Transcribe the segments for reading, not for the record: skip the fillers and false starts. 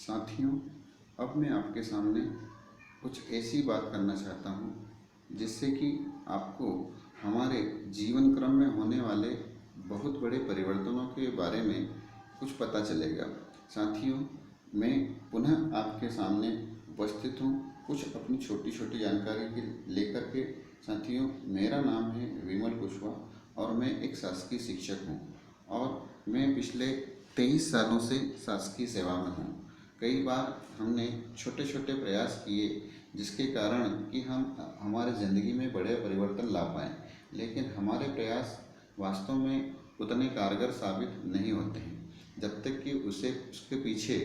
साथियों, अब मैं आपके सामने कुछ ऐसी बात करना चाहता हूँ जिससे कि आपको हमारे जीवन क्रम में होने वाले बहुत बड़े परिवर्तनों के बारे में कुछ पता चलेगा। साथियों, मैं पुनः आपके सामने उपस्थित हूँ कुछ अपनी छोटी छोटी जानकारी के लेकर के। साथियों, मेरा नाम है विमल कुशवाहा और मैं एक शासकीय शिक्षक हूँ और मैं पिछले 23 सालों से शासकीय सेवा में हूँ। कई बार हमने छोटे छोटे प्रयास किए जिसके कारण कि हम हमारे ज़िंदगी में बड़े परिवर्तन ला पाएँ, लेकिन हमारे प्रयास वास्तव में उतने कारगर साबित नहीं होते हैं जब तक कि उसके पीछे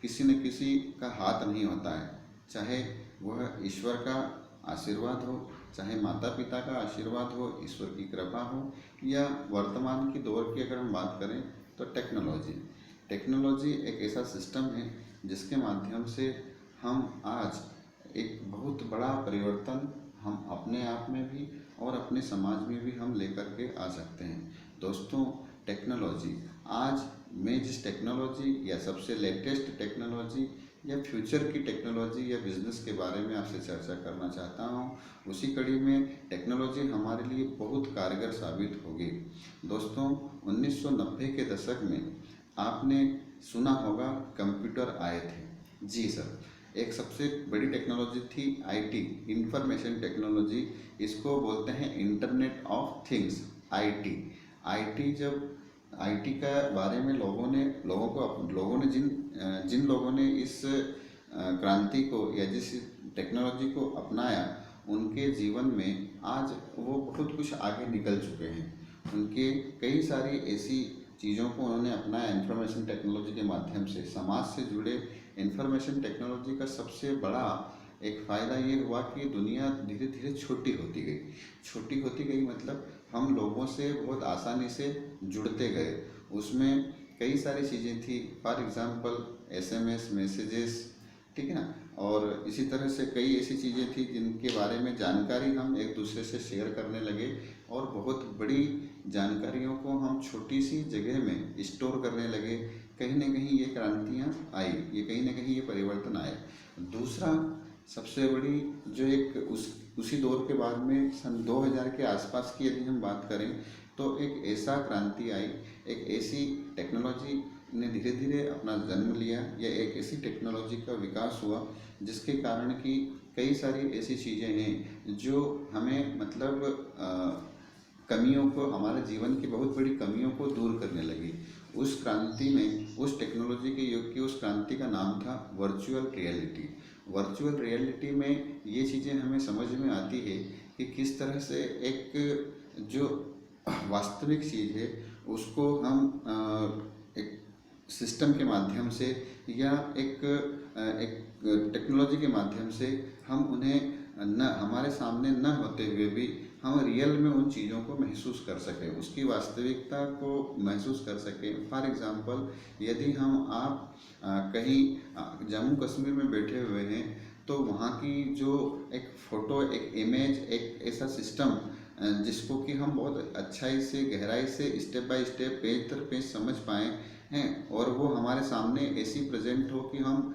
किसी न किसी का हाथ नहीं होता है। चाहे वह ईश्वर का आशीर्वाद हो, चाहे माता पिता का आशीर्वाद हो, ईश्वर की कृपा हो, या वर्तमान की दौर की अगर हम बात करें तो टेक्नोलॉजी एक ऐसा सिस्टम है जिसके माध्यम से हम आज एक बहुत बड़ा परिवर्तन हम अपने आप में भी और अपने समाज में भी हम लेकर के आ सकते हैं। दोस्तों, टेक्नोलॉजी, आज मैं जिस टेक्नोलॉजी या सबसे लेटेस्ट टेक्नोलॉजी या फ्यूचर की टेक्नोलॉजी या बिजनेस के बारे में आपसे चर्चा करना चाहता हूँ। उसी कड़ी में टेक्नोलॉजी हमारे लिए बहुत कारगर साबित होगी। दोस्तों, 1990 के दशक में आपने सुना होगा कंप्यूटर आए थे। जी सर, एक सबसे बड़ी टेक्नोलॉजी थी आईटी, इंफॉर्मेशन टेक्नोलॉजी। इसको बोलते हैं internet of things, IT. IT का बारे में लोगों ने जिन लोगों ने इस क्रांति को या जिस टेक्नोलॉजी को अपनाया, उनके जीवन में आज वो बहुत कुछ आगे निकल चुके हैं। उनके कई सारी ऐसी चीज़ों को उन्होंने अपनाया इंफॉर्मेशन टेक्नोलॉजी के माध्यम से। समाज से जुड़े इंफॉर्मेशन टेक्नोलॉजी का सबसे बड़ा एक फ़ायदा ये हुआ कि दुनिया धीरे धीरे छोटी होती गई मतलब हम लोगों से बहुत आसानी से जुड़ते गए। उसमें कई सारी चीज़ें थी, फॉर एग्ज़ाम्पल एसएमएस मैसेजेस, ठीक है ना, और इसी तरह से कई ऐसी चीज़ें थी जिनके बारे में जानकारी हम एक दूसरे से शेयर करने लगे और बहुत बड़ी जानकारियों को हम छोटी सी जगह में स्टोर करने लगे। कहीं ना कहीं ये क्रांतियाँ आई, ये कहीं ना कहीं ये परिवर्तन आए। दूसरा सबसे बड़ी जो उसी दौर के बाद में सन 2000 के आसपास की यदि हम बात करें तो एक ऐसा क्रांति आई, एक ऐसी टेक्नोलॉजी ने धीरे धीरे अपना जन्म लिया या एक ऐसी टेक्नोलॉजी का विकास हुआ जिसके कारण कि कई सारी ऐसी चीज़ें हैं जो हमें मतलब कमियों को, हमारे जीवन की बहुत बड़ी कमियों को दूर करने लगी। उस क्रांति में, उस टेक्नोलॉजी के युग की उस क्रांति का नाम था वर्चुअल रियलिटी। वर्चुअल रियलिटी में ये चीज़ें हमें समझ में आती है कि किस तरह से एक जो वास्तविक चीज़ है उसको हम एक सिस्टम के माध्यम से या एक टेक्नोलॉजी के माध्यम से हम उन्हें न हमारे सामने न होते हुए भी हम रियल में उन चीज़ों को महसूस कर सकें, उसकी वास्तविकता को महसूस कर सकें। फॉर एग्ज़ाम्पल, यदि आप कहीं जम्मू कश्मीर में बैठे हुए हैं तो वहाँ की जो एक फ़ोटो, एक इमेज, एक ऐसा सिस्टम जिसको कि हम बहुत अच्छाई से, गहराई से, स्टेप बाय स्टेप, पेज दर पेज समझ पाएँ हैं और वो हमारे सामने ऐसी प्रेजेंट हो कि हम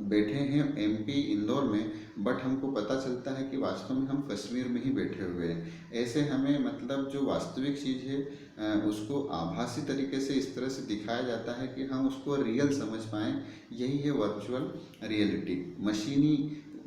बैठे हैं एमपी इंदौर में, बट हमको पता चलता है कि वास्तव में हम कश्मीर में ही बैठे हुए हैं। ऐसे हमें मतलब जो वास्तविक चीज़ है उसको आभासी तरीके से इस तरह से दिखाया जाता है कि हम उसको रियल समझ पाएँ। यही है वर्चुअल रियलिटी। मशीनी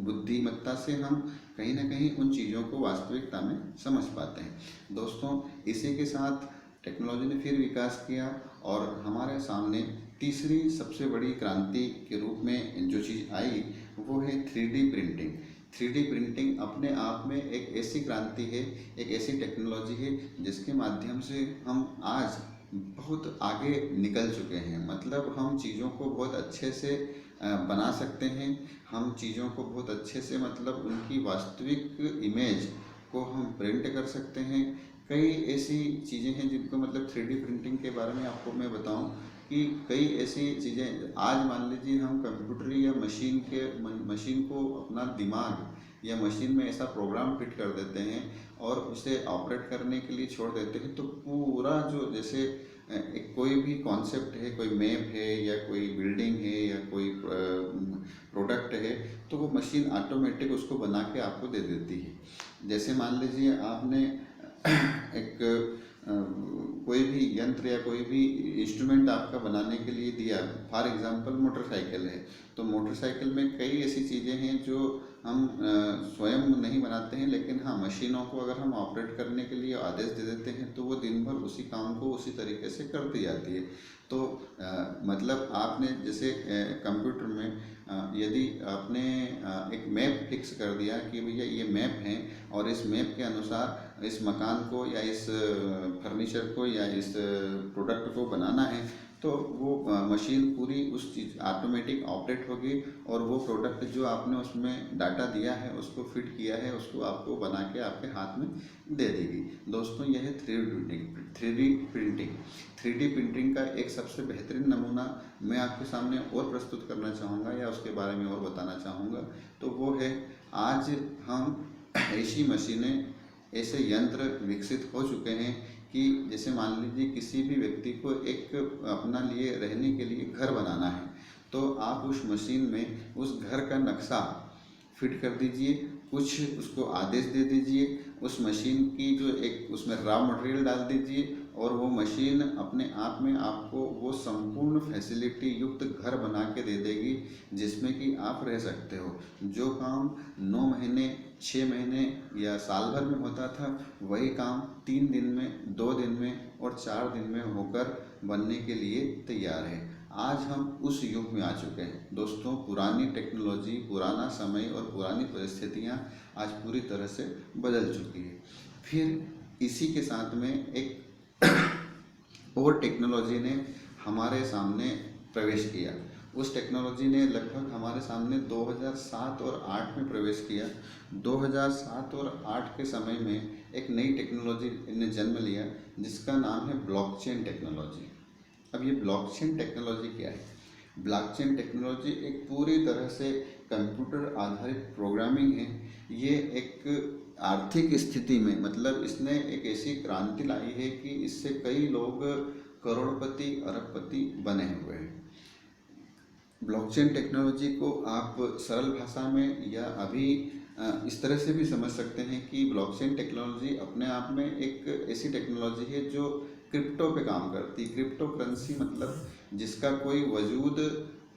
बुद्धिमत्ता से हम कहीं ना कहीं उन चीज़ों को वास्तविकता में समझ पाते हैं। दोस्तों, इसी के साथ टेक्नोलॉजी ने फिर विकास किया और हमारे सामने तीसरी सबसे बड़ी क्रांति के रूप में जो चीज़ आई वो है 3D प्रिंटिंग। 3D प्रिंटिंग अपने आप में एक ऐसी क्रांति है, एक ऐसी टेक्नोलॉजी है जिसके माध्यम से हम आज बहुत आगे निकल चुके हैं। मतलब हम चीज़ों को बहुत अच्छे से बना सकते हैं, हम चीज़ों को बहुत अच्छे से मतलब उनकी वास्तविक इमेज को हम प्रिंट कर सकते हैं। कई ऐसी चीज़ें हैं जिनको मतलब 3D प्रिंटिंग के बारे में आपको मैं बताऊं कि कई ऐसी चीज़ें, आज मान लीजिए हम कंप्यूटर या मशीन को अपना दिमाग या मशीन में ऐसा प्रोग्राम फिट कर देते हैं और उसे ऑपरेट करने के लिए छोड़ देते हैं तो पूरा जो जैसे एक कोई भी कॉन्सेप्ट है, कोई मैप है या कोई बिल्डिंग है या कोई प्रोडक्ट है, तो वो मशीन ऑटोमेटिक उसको बना के आपको दे देती है। जैसे मान लीजिए आपने एक कोई भी यंत्र या कोई भी इंस्ट्रूमेंट आपका बनाने के लिए दिया, फॉर एग्जांपल मोटरसाइकिल है, तो मोटरसाइकिल में कई ऐसी चीज़ें हैं जो हम स्वयं नहीं बनाते हैं, लेकिन हाँ मशीनों को अगर हम ऑपरेट करने के लिए आदेश दे देते हैं तो वो दिन भर उसी काम को उसी तरीके से करती जाती है। तो मतलब आपने जैसे कंप्यूटर में यदि आपने एक मैप फिक्स कर दिया कि भैया ये मैप है और इस मैप के अनुसार इस मकान को या इस फर्नीचर को या इस प्रोडक्ट को बनाना है, तो वो मशीन पूरी उस चीज़ ऑटोमेटिक ऑपरेट होगी और वो प्रोडक्ट जो आपने उसमें डाटा दिया है, उसको फिट किया है, उसको आपको बना के आपके हाथ में दे देगी। दोस्तों यह है 3D प्रिंटिंग। 3D प्रिंटिंग का एक सबसे बेहतरीन नमूना मैं आपके सामने और प्रस्तुत करना चाहूँगा या उसके बारे में और बताना चाहूँगा, तो वो है आज हम ऐसी मशीनें, ऐसे यंत्र विकसित हो चुके हैं कि जैसे मान लीजिए किसी भी व्यक्ति को एक अपना लिए रहने के लिए घर बनाना है, तो आप उस मशीन में उस घर का नक्शा फिट कर दीजिए, कुछ उसको आदेश दे दीजिए, उस मशीन की जो एक उसमें रॉ मटेरियल डाल दीजिए और वो मशीन अपने आप में आपको वो संपूर्ण फैसिलिटी युक्त घर बना के दे देगी जिसमें कि आप रह सकते हो। जो काम 9 महीने 6 महीने या साल भर में होता था, वही काम 3 दिन में, 2 दिन में और 4 दिन में होकर बनने के लिए तैयार है। आज हम उस युग में आ चुके हैं दोस्तों। पुरानी टेक्नोलॉजी, पुराना समय और पुरानी परिस्थितियां आज पूरी तरह से बदल चुकी है। फिर इसी के साथ में एक और टेक्नोलॉजी ने हमारे सामने प्रवेश किया। उस टेक्नोलॉजी ने लगभग हमारे सामने 2007 और 8 में प्रवेश किया। 2007 और 8 के समय में एक नई टेक्नोलॉजी ने जन्म लिया जिसका नाम है ब्लॉकचेन टेक्नोलॉजी। अब ये ब्लॉकचेन टेक्नोलॉजी क्या है? ब्लॉकचेन टेक्नोलॉजी एक पूरी तरह से कंप्यूटर आधारित प्रोग्रामिंग है। ये एक आर्थिक स्थिति में, मतलब इसने एक ऐसी क्रांति लाई है कि इससे कई लोग करोड़पति अरबपति बने हुए हैं। ब्लॉकचेन टेक्नोलॉजी को आप सरल भाषा में या अभी इस तरह से भी समझ सकते हैं कि ब्लॉकचेन टेक्नोलॉजी अपने आप में एक ऐसी टेक्नोलॉजी है जो क्रिप्टो पे काम करती। क्रिप्टो करेंसी मतलब जिसका कोई वजूद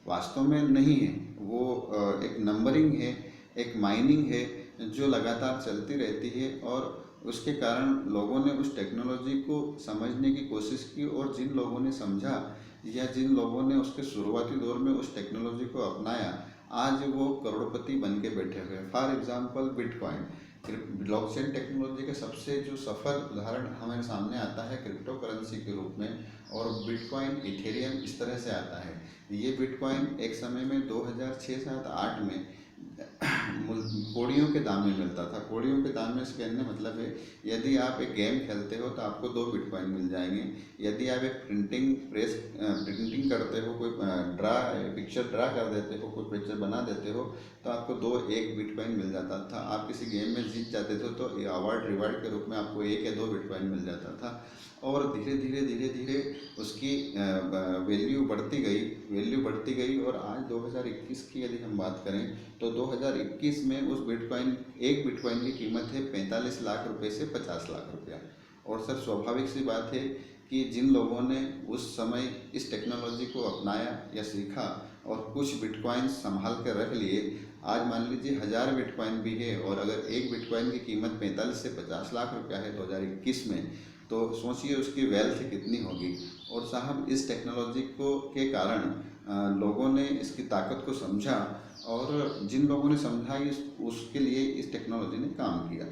वास्तव में नहीं है, वो एक नंबरिंग है, एक माइनिंग है जो लगातार चलती रहती है। और उसके कारण लोगों ने उस टेक्नोलॉजी को समझने की कोशिश की और जिन लोगों ने समझा या जिन लोगों ने उसके शुरुआती दौर में उस टेक्नोलॉजी को अपनाया, आज वो करोड़पति बन के बैठे हुए हैं। For example bitcoin. Blockchain technology का सबसे जो सफल उदाहरण हमारे सामने आता है क्रिप्टो करेंसी के रूप में, और बिटकॉइन, इथेरियम इस तरह से आता है। ये बिटकॉइन एक समय में 2006, 7, 8 में कौड़ियों के दाम में मिलता था। कौड़ियों के दाम में इसके कहने मतलब है, यदि आप एक गेम खेलते हो तो आपको 2 बिटकॉइन मिल जाएंगे। यदि आप एक प्रिंटिंग करते हो, कोई पिक्चर ड्रा कर देते हो, कोई पिक्चर बना देते हो, तो आपको 1 बिटकॉइन मिल जाता था। आप किसी गेम में जीत जाते थे तो अवार्ड रिवार्ड के रूप में आपको 1 या 2 बिटकॉइन मिल जाता था। और धीरे धीरे उसकी वैल्यू बढ़ती गई और आज 2021 की यदि हम बात करें तो 2021 में उस एक बिटकॉइन की कीमत है 45 लाख रुपए से 50 लाख रुपया। और सर स्वाभाविक सी बात है कि जिन लोगों ने उस समय इस टेक्नोलॉजी को अपनाया या सीखा और कुछ बिटकॉइन संभाल कर रख लिए, आज मान लीजिए 1000 बिटकॉइन भी है और अगर एक बिटकॉइन की कीमत 45 से 50 लाख रुपया है 2021 में, तो सोचिए उसकी वेल्थ कितनी होगी। और साहब इस टेक्नोलॉजी को के कारण लोगों ने इसकी ताकत को समझा और जिन लोगों ने समझा उसके लिए इस टेक्नोलॉजी ने काम किया।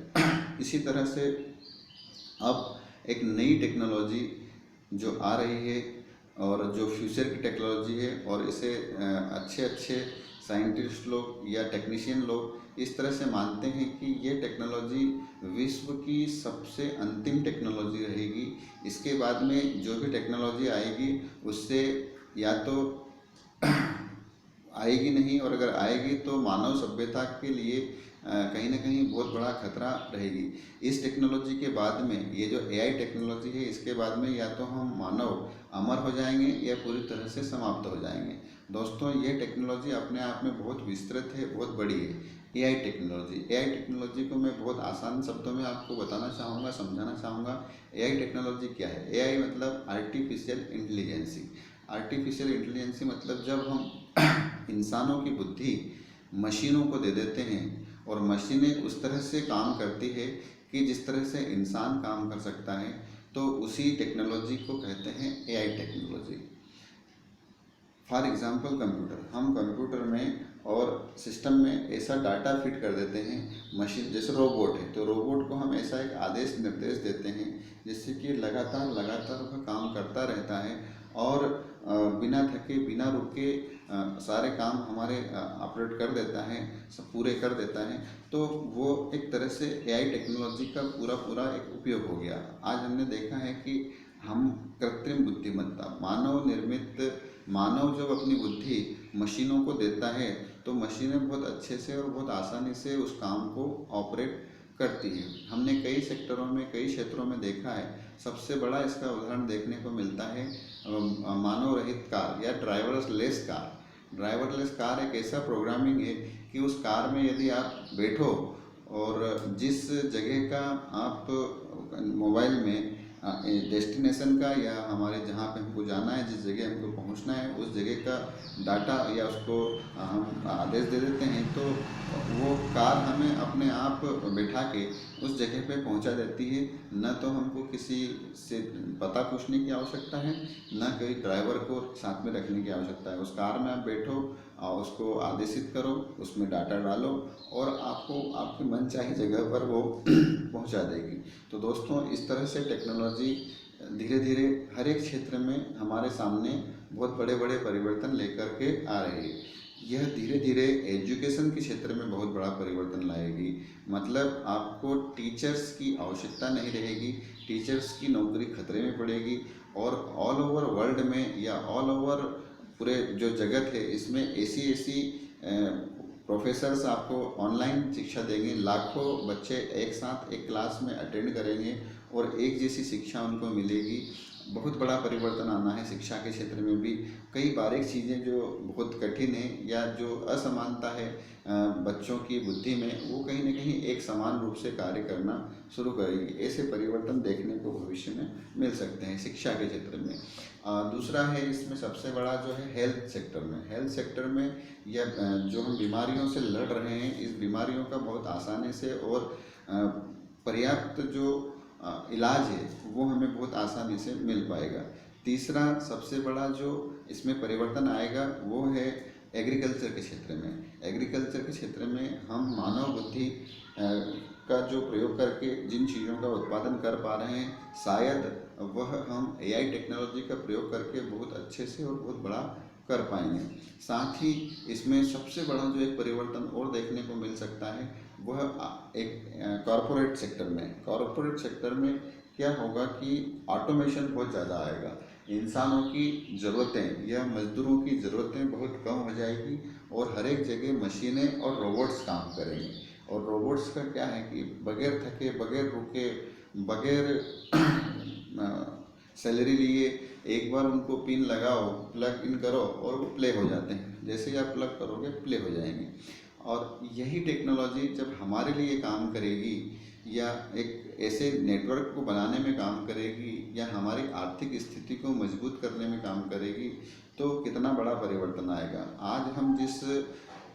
इसी तरह से अब एक नई टेक्नोलॉजी जो आ रही है और जो फ्यूचर की टेक्नोलॉजी है, और इसे अच्छे साइंटिस्ट लोग या टेक्नीशियन लोग इस तरह से मानते हैं कि ये टेक्नोलॉजी विश्व की सबसे अंतिम टेक्नोलॉजी रहेगी। इसके बाद में जो भी टेक्नोलॉजी आएगी उससे या तो आएगी नहीं, और अगर आएगी तो मानव सभ्यता के लिए कहीं ना कहीं बहुत बड़ा खतरा रहेगी। इस टेक्नोलॉजी के बाद में, ये जो एआई टेक्नोलॉजी है, इसके बाद में या तो हम मानव अमर हो जाएंगे या पूरी तरह से समाप्त हो जाएंगे। दोस्तों, ये टेक्नोलॉजी अपने आप में बहुत विस्तृत है, बहुत बड़ी है। एआई टेक्नोलॉजी को मैं बहुत आसान शब्दों में आपको बताना चाहूँगा, समझाना चाहूँगा। एआई टेक्नोलॉजी क्या है? एआई मतलब आर्टिफिशियल इंटेलिजेंसी। आर्टिफिशियल इंटेलिजेंसी मतलब जब हम इंसानों की बुद्धि मशीनों को दे देते हैं और मशीनें उस तरह से काम करती है कि जिस तरह से इंसान काम कर सकता है, तो उसी टेक्नोलॉजी को कहते हैं AI technology. For example computer, हम कंप्यूटर में और सिस्टम में ऐसा डाटा फिट कर देते हैं, मशीन जैसे रोबोट है, तो रोबोट को हम ऐसा एक आदेश निर्देश देते हैं जिससे कि लगातार लगातार वह काम करता रहता है और बिना थके बिना रुके सारे काम हमारे ऑपरेट कर देता है, सब पूरे कर देता है। तो वो एक तरह से एआई टेक्नोलॉजी का पूरा पूरा एक उपयोग हो गया। आज हमने देखा है कि हम कृत्रिम बुद्धिमत्ता, मानव निर्मित, मानव जब अपनी बुद्धि मशीनों को देता है तो मशीनें बहुत अच्छे से और बहुत आसानी से उस काम को ऑपरेट करती है। हमने कई सेक्टरों में, कई क्षेत्रों में देखा है। सबसे बड़ा इसका उदाहरण देखने को मिलता है मानव रहित कार या ड्राइवरलेस कार। ड्राइवरलेस कार एक ऐसा प्रोग्रामिंग है कि उस कार में यदि आप बैठो और जिस जगह का आप मोबाइल में डेस्टिनेशन का या हमारे जहाँ पे हमको जाना है, जिस जगह हमको पहुँचना है, उस जगह का डाटा या उसको हम आदेश दे देते हैं, तो वो कार हमें अपने आप बैठा के उस जगह पे पहुंचा देती है। न तो हमको किसी से पता पूछने की आवश्यकता है, न कोई ड्राइवर को साथ में रखने की आवश्यकता है। उस कार में आप बैठो और उसको आदेशित करो, उसमें डाटा डालो और आपको आपकी मनचाही जगह पर वो पहुंचा देगी। तो दोस्तों, इस तरह से टेक्नोलॉजी धीरे धीरे हर एक क्षेत्र में हमारे सामने बहुत बड़े बड़े परिवर्तन लेकर के आ रही है। यह धीरे धीरे एजुकेशन के क्षेत्र में बहुत बड़ा परिवर्तन लाएगी। मतलब आपको टीचर्स की आवश्यकता नहीं रहेगी, टीचर्स की नौकरी खतरे में पड़ेगी और ऑल ओवर वर्ल्ड में या ऑल ओवर पूरे जो जगत है, इसमें ऐसी ऐसी प्रोफेसर्स आपको ऑनलाइन शिक्षा देंगे। लाखों बच्चे एक साथ एक क्लास में अटेंड करेंगे और एक जैसी शिक्षा उनको मिलेगी। बहुत बड़ा परिवर्तन आना है शिक्षा के क्षेत्र में भी। कई बारीक चीज़ें जो बहुत कठिन है या जो असमानता है बच्चों की बुद्धि में, वो कहीं ना कहीं एक समान रूप से कार्य करना शुरू करेगी। ऐसे परिवर्तन देखने को भविष्य में मिल सकते हैं शिक्षा के क्षेत्र में। दूसरा है इसमें सबसे बड़ा जो है हेल्थ सेक्टर में। हेल्थ सेक्टर में या जो हम बीमारियों से लड़ रहे हैं, इस बीमारियों का बहुत आसानी से और पर्याप्त जो इलाज है वो हमें बहुत आसानी से मिल पाएगा। तीसरा सबसे बड़ा जो इसमें परिवर्तन आएगा वो है एग्रीकल्चर के क्षेत्र में। एग्रीकल्चर के क्षेत्र में हम मानव बुद्धि का जो प्रयोग करके जिन चीज़ों का उत्पादन कर पा रहे हैं, शायद वह हम एआई टेक्नोलॉजी का प्रयोग करके बहुत अच्छे से और बहुत बड़ा कर पाएंगे। साथ ही इसमें सबसे बड़ा जो एक परिवर्तन और देखने को मिल सकता है वह एक कॉरपोरेट सेक्टर में। कॉरपोरेट सेक्टर में क्या होगा कि ऑटोमेशन बहुत ज़्यादा आएगा। इंसानों की ज़रूरतें या मज़दूरों की ज़रूरतें बहुत कम हो जाएगी और हर एक जगह मशीनें और रोबोट्स काम करेंगे। और रोबोट्स का क्या है कि बगैर थके, बगैर रुके, बगैर सैलरी लिए एक बार उनको पिन लगाओ, प्लग इन करो और वो प्ले हो जाते हैं। जैसे ही आप प्लग करोगे प्ले हो जाएंगे। और यही टेक्नोलॉजी जब हमारे लिए काम करेगी या एक ऐसे नेटवर्क को बनाने में काम करेगी या हमारी आर्थिक स्थिति को मजबूत करने में काम करेगी, तो कितना बड़ा परिवर्तन आएगा। आज हम जिस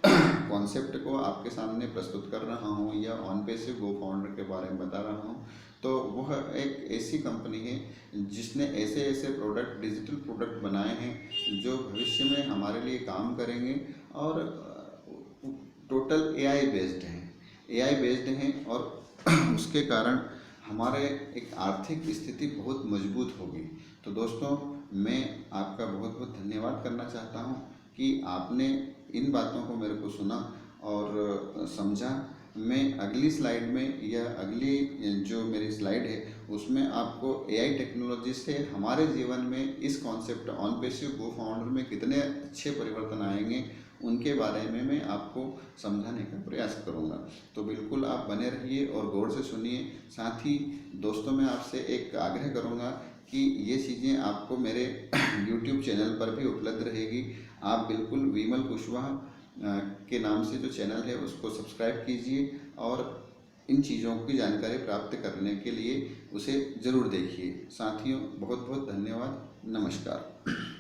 कॉन्सेप्ट को आपके सामने प्रस्तुत कर रहा हूँ या ऑनपेसिव गो फाउंडर के बारे में बता रहा हूँ, तो वह एक ऐसी कंपनी है जिसने ऐसे ऐसे प्रोडक्ट, डिजिटल प्रोडक्ट बनाए हैं जो भविष्य में हमारे लिए काम करेंगे और टोटल एआई बेस्ड हैं और उसके कारण हमारे एक आर्थिक स्थिति बहुत मजबूत होगी। तो दोस्तों, मैं आपका बहुत बहुत धन्यवाद करना चाहता हूँ कि आपने इन बातों को मेरे को सुना और समझा। मैं अगली स्लाइड में या अगली जो मेरी स्लाइड है उसमें आपको एआई टेक्नोलॉजी से हमारे जीवन में इस कॉन्सेप्ट ऑनपेसिव गो फाउंडर में कितने अच्छे परिवर्तन आएंगे उनके बारे में मैं आपको समझाने का प्रयास करूँगा। तो बिल्कुल आप बने रहिए और गौर से सुनिए। साथ ही दोस्तों, मैं आपसे एक आग्रह करूँगा कि ये चीज़ें आपको मेरे यूट्यूब चैनल पर भी उपलब्ध रहेगी। आप बिल्कुल विमल कुशवाहा के नाम से जो चैनल है उसको सब्सक्राइब कीजिए और इन चीज़ों की जानकारी प्राप्त करने के लिए उसे ज़रूर देखिए। साथियों, बहुत बहुत धन्यवाद। नमस्कार।